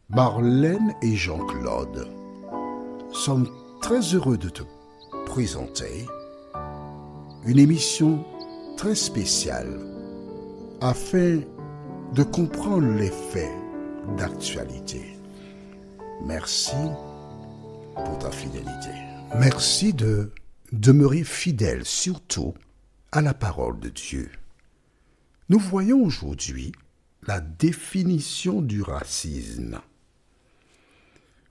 Marlène et Jean-Claude sommes très heureux de te présenter une émission très spéciale afin de comprendre les faits d'actualité. Merci pour ta fidélité. Merci de demeurer fidèle surtout à la parole de Dieu. Nous voyons aujourd'hui la définition du racisme.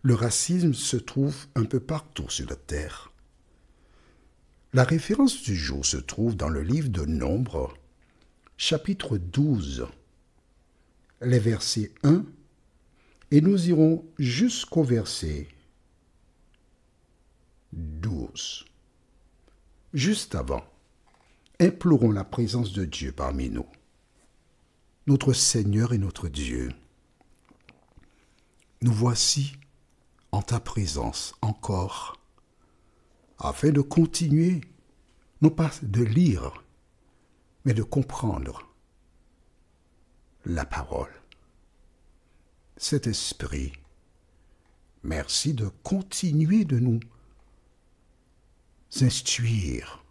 Le racisme se trouve un peu partout sur la terre. La référence du jour se trouve dans le livre de Nombres, chapitre 12, les versets 1, et nous irons jusqu'au verset 12. Juste avant, implorons la présence de Dieu parmi nous. Notre Seigneur et notre Dieu, nous voici en ta présence encore, afin de continuer, non pas de lire, mais de comprendre la parole. Cet esprit, merci de continuer de nous instruire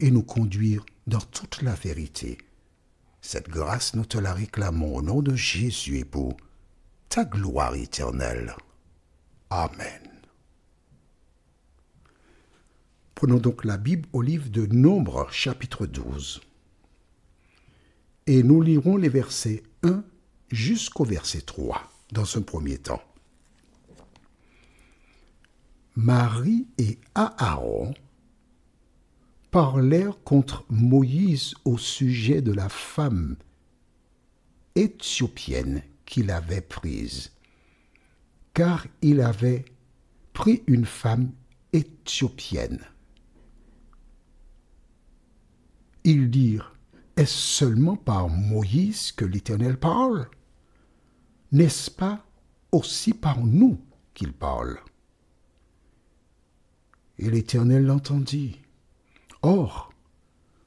et nous conduire dans toute la vérité. Cette grâce, nous te la réclamons au nom de Jésus et pour ta gloire éternelle. Amen. Prenons donc la Bible au livre de Nombres, chapitre 12. Et nous lirons les versets 1 jusqu'au verset 3, dans un premier temps. Marie et Aaron parlèrent contre Moïse au sujet de la femme éthiopienne qu'il avait prise, car il avait pris une femme éthiopienne. Ils dirent, est-ce seulement par Moïse que l'Éternel parle? N'est-ce pas aussi par nous qu'il parle? Et l'Éternel l'entendit. Or,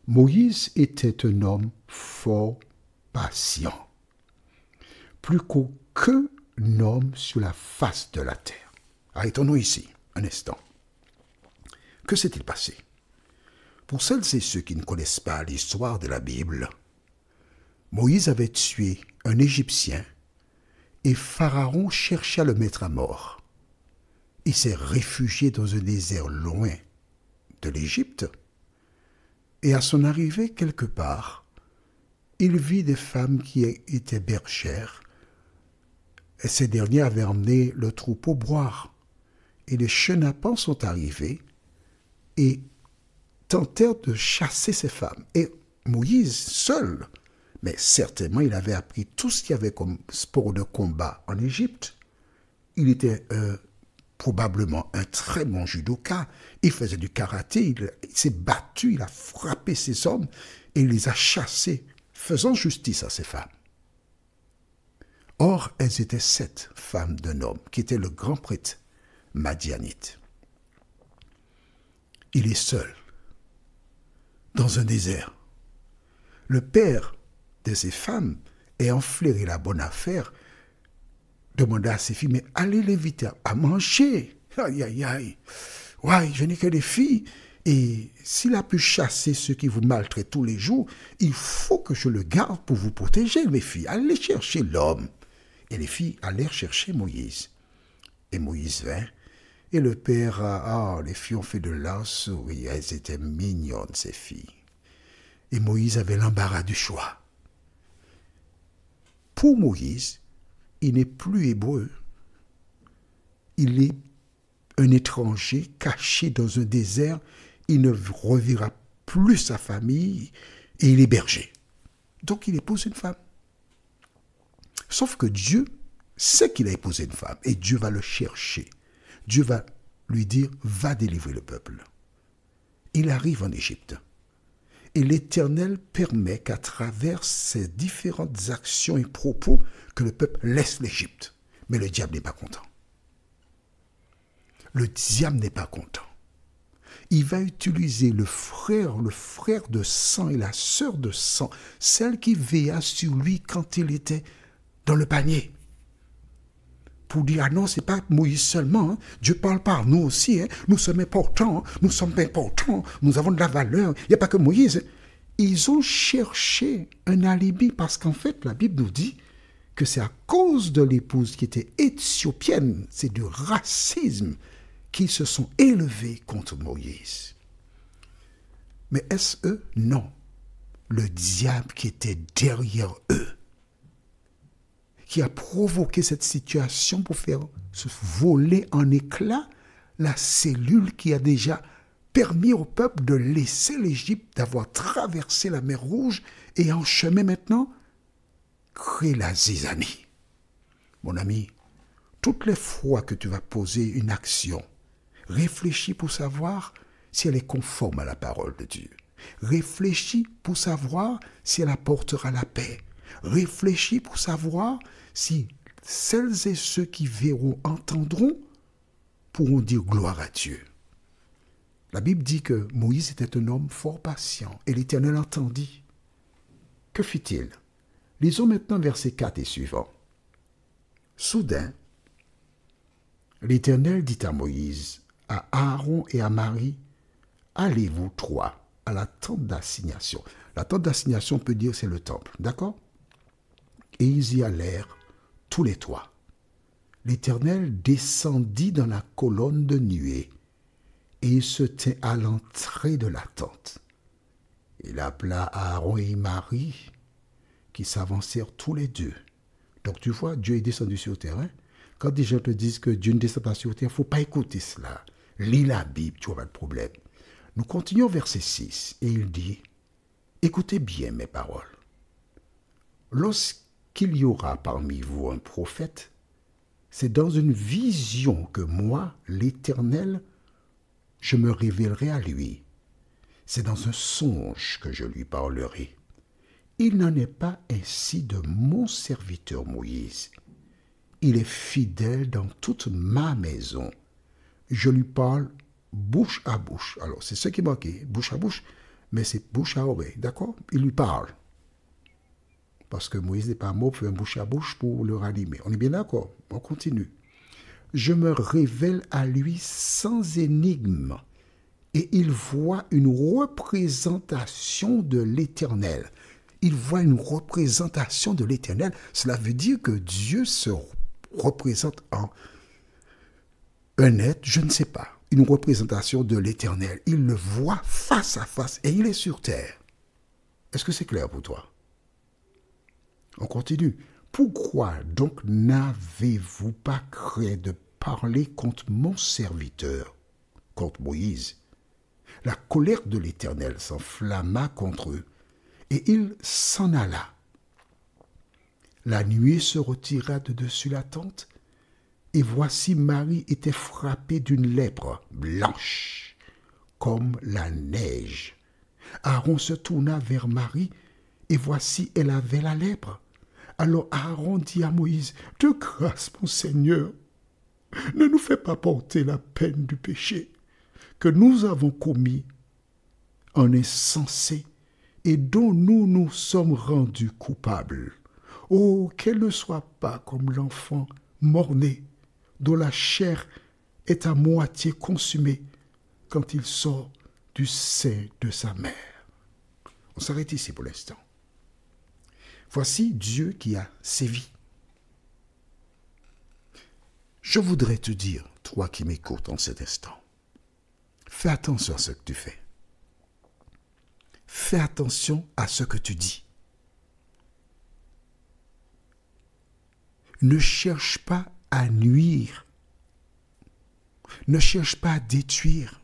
Moïse était un homme fort patient, plus qu'aucun homme sur la face de la terre. Arrêtons-nous ici, un instant. Que s'est-il passé? Pour celles et ceux qui ne connaissent pas l'histoire de la Bible, Moïse avait tué un Égyptien et Pharaon cherchait à le mettre à mort. Il s'est réfugié dans un désert loin de l'Égypte et à son arrivée quelque part, il vit des femmes qui étaient bergères et ces derniers avaient emmené le troupeau boire. Et les chenapans sont arrivés et tentèrent de chasser ces femmes. Et Moïse seul, mais certainement il avait appris tout ce qu'il y avait comme sport de combat en Égypte. Il était probablement un très bon judoka. Il faisait du karaté, il s'est battu, il a frappé ces hommes et il les a chassés, faisant justice à ces femmes. Or, elles étaient 7 femmes d'un homme qui était le grand prêtre madianite. Il est seul, dans un désert. Le père de ces femmes, ayant flairé la bonne affaire, demanda à ses filles, mais allez les inviter à manger. Aïe, aïe, aïe. Ouais, je n'ai que des filles. Et s'il a pu chasser ceux qui vous maltraitent tous les jours, il faut que je le garde pour vous protéger, mes filles. Allez chercher l'homme. Et les filles allèrent chercher Moïse. Et Moïse vint. Et le père les filles ont fait de leur sourire. Elles étaient mignonnes, ces filles. Et Moïse avait l'embarras du choix. Pour Moïse, il n'est plus hébreu. Il est un étranger caché dans un désert. Il ne reverra plus sa famille et il est berger. Donc il épouse une femme. Sauf que Dieu sait qu'il a épousé une femme et Dieu va le chercher. Dieu va lui dire, va délivrer le peuple. Il arrive en Égypte. Et l'Éternel permet qu'à travers ces différentes actions et propos, que le peuple laisse l'Égypte. Mais le diable n'est pas content. Le diable n'est pas content. Il va utiliser le frère de sang et la sœur de sang, celle qui veilla sur lui quand il était dans le panier. pour dire, ah non, c'est pas Moïse seulement, hein. Dieu parle par nous aussi, hein. Nous sommes importants, nous sommes importants, nous avons de la valeur, il n'y a pas que Moïse. Ils ont cherché un alibi parce qu'en fait, la Bible nous dit que c'est à cause de l'épouse qui était éthiopienne, c'est du racisme, qu'ils se sont élevés contre Moïse. Mais est-ce eux? Non. Le diable qui était derrière eux, qui a provoqué cette situation pour faire se voler en éclats la cellule qui a déjà permis au peuple de laisser l'Égypte, d'avoir traversé la mer Rouge et en chemin maintenant créer la zizanie. Mon ami, toutes les fois que tu vas poser une action, réfléchis pour savoir si elle est conforme à la parole de Dieu. Réfléchis pour savoir si elle apportera la paix. Réfléchis pour savoir si celles et ceux qui verront, entendront, pourront dire gloire à Dieu. La Bible dit que Moïse était un homme fort patient et l'Éternel entendit. Que fit-il? Lisons maintenant versets 4 et suivants. Soudain, l'Éternel dit à Moïse, à Aaron et à Marie, allez-vous trois à la tente d'assignation. La tente d'assignation, on peut dire, c'est le temple, d'accord? Et ils y allèrent tous les trois. L'Éternel descendit dans la colonne de nuée, et il se tint à l'entrée de la tente. Il appela Aaron et Marie, qui s'avancèrent tous les deux. Donc tu vois, Dieu est descendu sur terre. Hein? Quand des gens te disent que Dieu ne descend pas sur terre, il ne faut pas écouter cela. Lis la Bible, tu n'auras pas de problème. Nous continuons verset 6, et il dit, « Écoutez bien mes paroles. Lorsqu'il y aura parmi vous un prophète, c'est dans une vision que moi, l'Éternel, je me révélerai à lui. C'est dans un songe que je lui parlerai. Il n'en est pas ainsi de mon serviteur Moïse. Il est fidèle dans toute ma maison. Je lui parle bouche à bouche. Alors, c'est ce qui manquait, bouche à bouche, mais c'est bouche à oreille, d'accord? Il lui parle. Parce que Moïse n'est pas mort pour faire un bouche à bouche pour le ranimer. On est bien d'accord? On continue. Je me révèle à lui sans énigme, et il voit une représentation de l'Éternel. Il voit une représentation de l'Éternel. Cela veut dire que Dieu se représente en un être, je ne sais pas, une représentation de l'Éternel. Il le voit face à face et il est sur terre. Est-ce que c'est clair pour toi? On continue. Pourquoi donc n'avez-vous pas craint de parler contre mon serviteur, contre Moïse? La colère de l'Éternel s'enflamma contre eux, et il s'en alla. La nuée se retira de dessus la tente, et voici Marie était frappée d'une lèpre blanche, comme la neige. Aaron se tourna vers Marie, et voici elle avait la lèpre. Alors Aaron dit à Moïse, « De grâce, mon Seigneur, ne nous fais pas porter la peine du péché que nous avons commis en insensé et dont nous nous sommes rendus coupables. Oh, qu'elle ne soit pas comme l'enfant mort-né, dont la chair est à moitié consumée quand il sort du sein de sa mère. » On s'arrête ici pour l'instant. Voici Dieu qui a sévi. Je voudrais te dire, toi qui m'écoutes en cet instant, fais attention à ce que tu fais. Fais attention à ce que tu dis. Ne cherche pas à nuire. Ne cherche pas à détruire.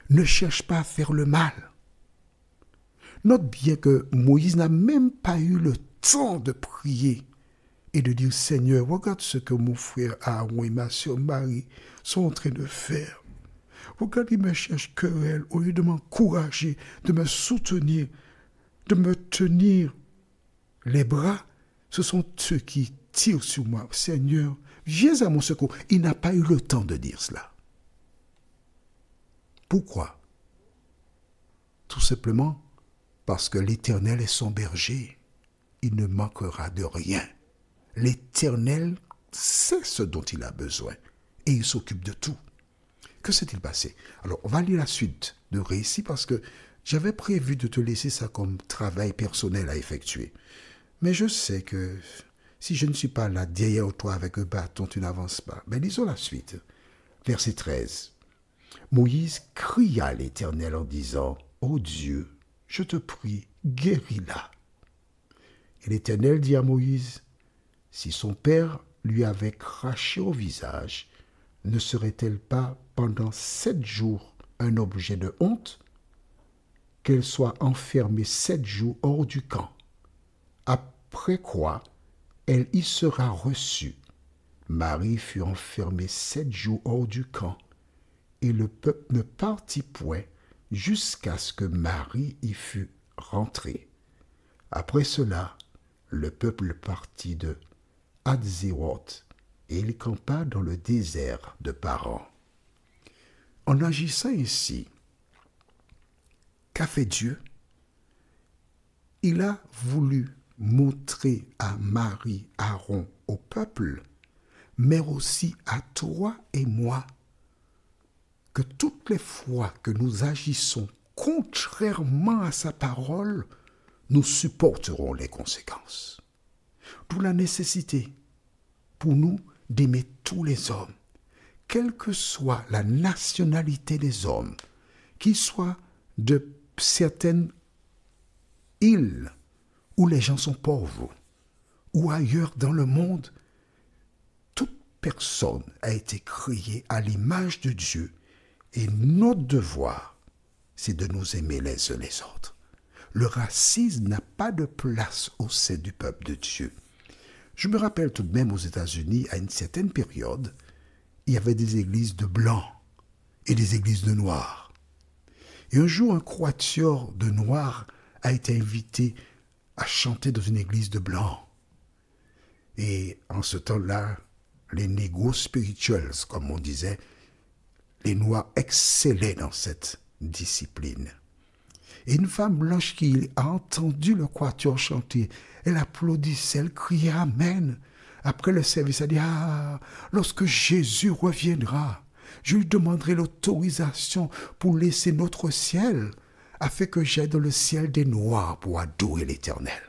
Ne cherche pas à faire le mal. Note bien que Moïse n'a même pas eu le temps de prier et de dire, Seigneur, regarde ce que mon frère Aaron et ma soeur Marie sont en train de faire. Regarde, ils me cherchent querelle au lieu de m'encourager, de me soutenir, de me tenir les bras. Ce sont eux qui tirent sur moi. Seigneur, viens à mon secours. Il n'a pas eu le temps de dire cela. Pourquoi? Tout simplement parce que l'Éternel est son berger. Il ne manquera de rien. L'Éternel sait ce dont il a besoin et il s'occupe de tout. Que s'est-il passé? Alors, on va lire la suite de récit parce que j'avais prévu de te laisser ça comme travail personnel à effectuer. Mais je sais que si je ne suis pas là derrière toi avec un bâton, tu n'avances pas. Mais lisons la suite. Verset 13. Moïse cria à l'Éternel en disant, « Ô Dieu, je te prie, guéris-la. » Et l'Éternel dit à Moïse, « Si son père lui avait craché au visage, ne serait-elle pas pendant 7 jours un objet de honte, qu'elle soit enfermée 7 jours hors du camp, après quoi elle y sera reçue. Marie fut enfermée 7 jours hors du camp, et le peuple ne partit point jusqu'à ce que Marie y fût rentrée. Après cela, le peuple partit de Hatzéroth, et il campa dans le désert de Paran. En agissant ainsi, qu'a fait Dieu? Il a voulu montrer à Marie, Aaron, au peuple, mais aussi à toi et moi, que toutes les fois que nous agissons contrairement à sa parole, nous supporterons les conséquences. D'où la nécessité pour nous d'aimer tous les hommes, quelle que soit la nationalité des hommes, qu'ils soient de certaines îles où les gens sont pauvres, ou ailleurs dans le monde, toute personne a été créée à l'image de Dieu, et notre devoir, c'est de nous aimer les uns les autres. Le racisme n'a pas de place au sein du peuple de Dieu. Je me rappelle tout de même aux États-Unis, à une certaine période, il y avait des églises de blancs et des églises de noirs. Et un jour, un quatuor de noirs a été invité à chanter dans une église de blancs. Et en ce temps-là, les négros spirituels, comme on disait, les noirs excellaient dans cette discipline. Et une femme blanche qui a entendu le quatuor chanter, elle applaudissait, elle criait Amen. Après le service, elle dit, lorsque Jésus reviendra, je lui demanderai l'autorisation pour laisser notre ciel, afin que j'aille dans le ciel des Noirs pour adorer l'Éternel.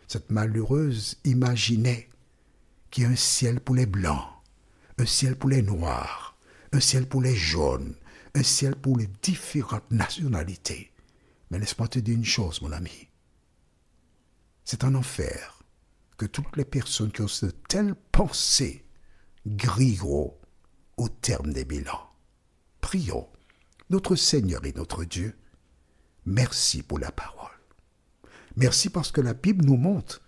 Cette malheureuse imaginait qu'il y a un ciel pour les Blancs, un ciel pour les Noirs, un ciel pour les Jaunes, un ciel pour les différentes nationalités. Mais laisse-moi te dire une chose, mon ami. C'est un enfer que toutes les personnes qui ont de telles pensées grilleront au terme des bilans. Prions, notre Seigneur et notre Dieu, merci pour la parole. Merci parce que la Bible nous montre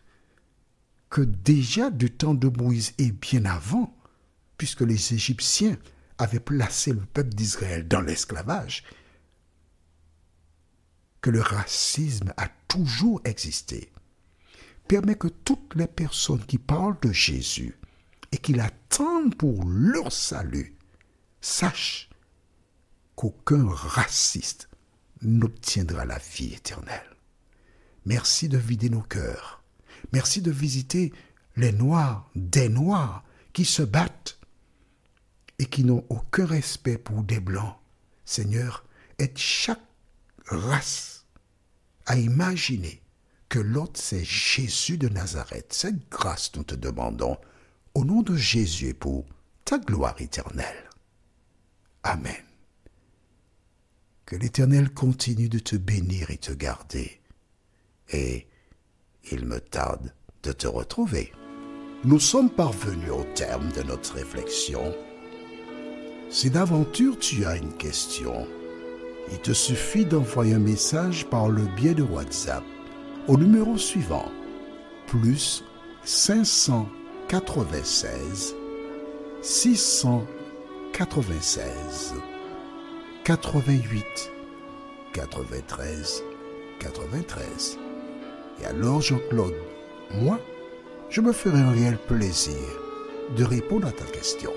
que déjà du temps de Moïse et bien avant, puisque les Égyptiens avaient placé le peuple d'Israël dans l'esclavage, que le racisme a toujours existé. Permet que toutes les personnes qui parlent de Jésus et qui l'attendent pour leur salut sachent qu'aucun raciste n'obtiendra la vie éternelle. Merci de vider nos cœurs. Merci de visiter les Noirs, des Noirs qui se battent et qui n'ont aucun respect pour des Blancs. Seigneur, aide chaque race à imaginer que l'autre c'est Jésus de Nazareth. Cette grâce nous te demandons au nom de Jésus et pour ta gloire éternelle. Amen. Que l'Éternel continue de te bénir et te garder. Et il me tarde de te retrouver. Nous sommes parvenus au terme de notre réflexion. Si d'aventure tu as une question, il te suffit d'envoyer un message par le biais de WhatsApp au numéro suivant, plus 596 696 88 93 93. Et alors Jean-Claude, moi, je me ferai un réel plaisir de répondre à ta question.